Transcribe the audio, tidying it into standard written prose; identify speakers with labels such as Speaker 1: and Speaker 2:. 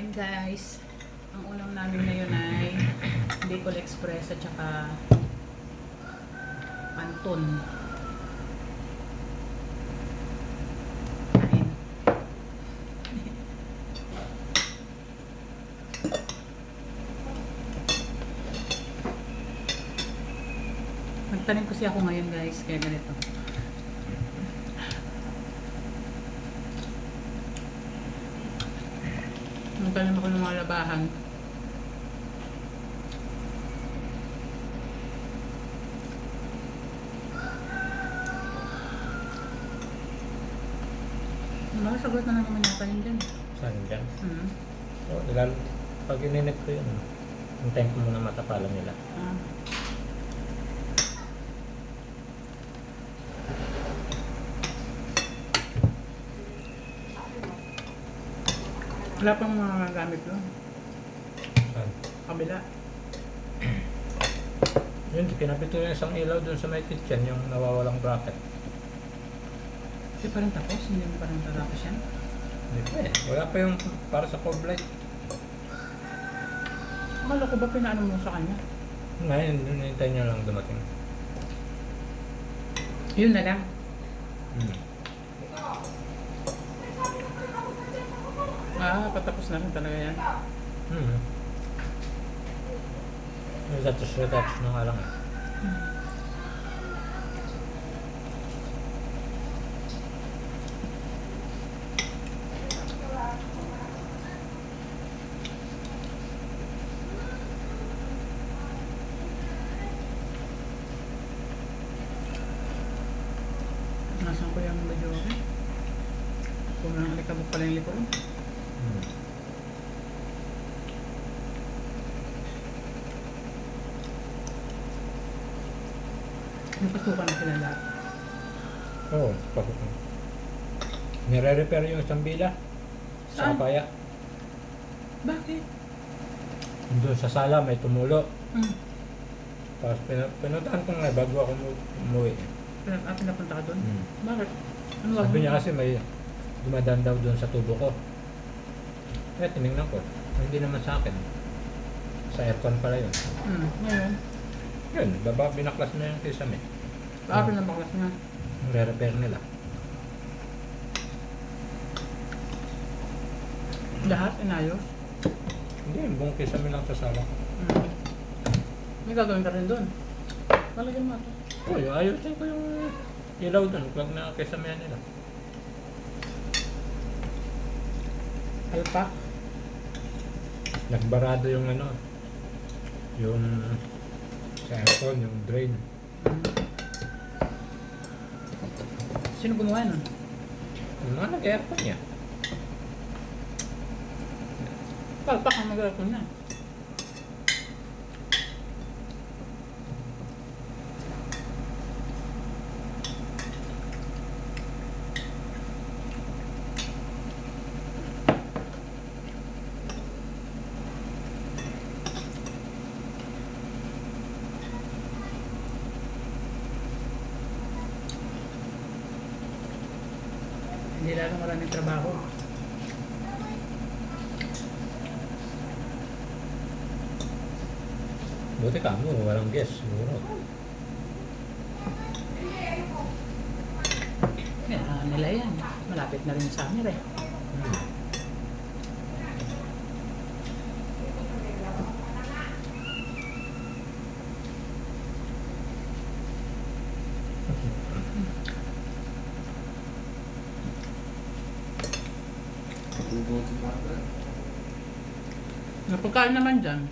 Speaker 1: kain guys. Ang ulam namin ngayon ay Bicol Express at saka Panton. Kain. Nagtanim kasi ako ngayon guys, kaya ganito. Nagtanim ako ng mga labahan. Sagot na naman yung tanim dyan.
Speaker 2: Saan dyan?
Speaker 1: Hmm.
Speaker 2: Oh, lalo, pag ininit ko yun, hintayin ko muna matapalan nila.
Speaker 1: Ah. Wala pang mga gamit doon.
Speaker 2: Saan?
Speaker 1: Kabila.
Speaker 2: Yun, kinapit ko yung isang ilaw dun sa may kitchen, yung nawawalang bracket.
Speaker 1: Hindi pa rin tapos? Hindi mo pa rin tatapos yan?
Speaker 2: Hindi pa eh. Wala pa yung para sa cob light.
Speaker 1: Akala ko ba pinaano mo sa kanya?
Speaker 2: Ngayon, hintayin nyo lang dumating.
Speaker 1: Yun na lang. Ah, patapos na rin talaga yan.
Speaker 2: Retouch na nga lang eh.
Speaker 1: Nasaan ko yung medyo okay? Kung nang alikabok pala yung likod. Napasukan na sila lahat.
Speaker 2: Oo, pasok na. Nire-repair yung isang bila. Sa
Speaker 1: Saan?
Speaker 2: kaya.
Speaker 1: Bakit?
Speaker 2: Doon sa sala may tumulo.
Speaker 1: Hmm.
Speaker 2: Tapos pinuntahan ko nga bago ako umuwi.
Speaker 1: Pinapunta ka doon? Bakit? Ano
Speaker 2: Sabi niya kasi may dumadaan daw doon sa tubo ko. Eh, tinignan ko. Hindi naman sa akin. Sa aircon pala yun.
Speaker 1: Ngayon?
Speaker 2: Yun, baba, binaklas na yung kisame.
Speaker 1: Bakit na baklas nga?
Speaker 2: Re-repair nila.
Speaker 1: Lahat inayos?
Speaker 2: Hindi, yung buong kisame lang sa sala.
Speaker 1: May gagawin ka rin doon. Malagyan mo ito.
Speaker 2: Oo, ayusin ko yung ilaw doon. Huwag na kisame nila.
Speaker 1: Alpak?
Speaker 2: Nagbarado yung ano, yung sa aircon, yung drain.
Speaker 1: Sino gumawa nun?
Speaker 2: Yung mga nag-aircon niya.
Speaker 1: Palpak ang mag-aircon na. Hindi lalo maraming trabaho.
Speaker 2: Buti ka mo, walang guest siguro.
Speaker 1: Nila yan. Malapit na rin sa amin eh. Napagkain naman dyan.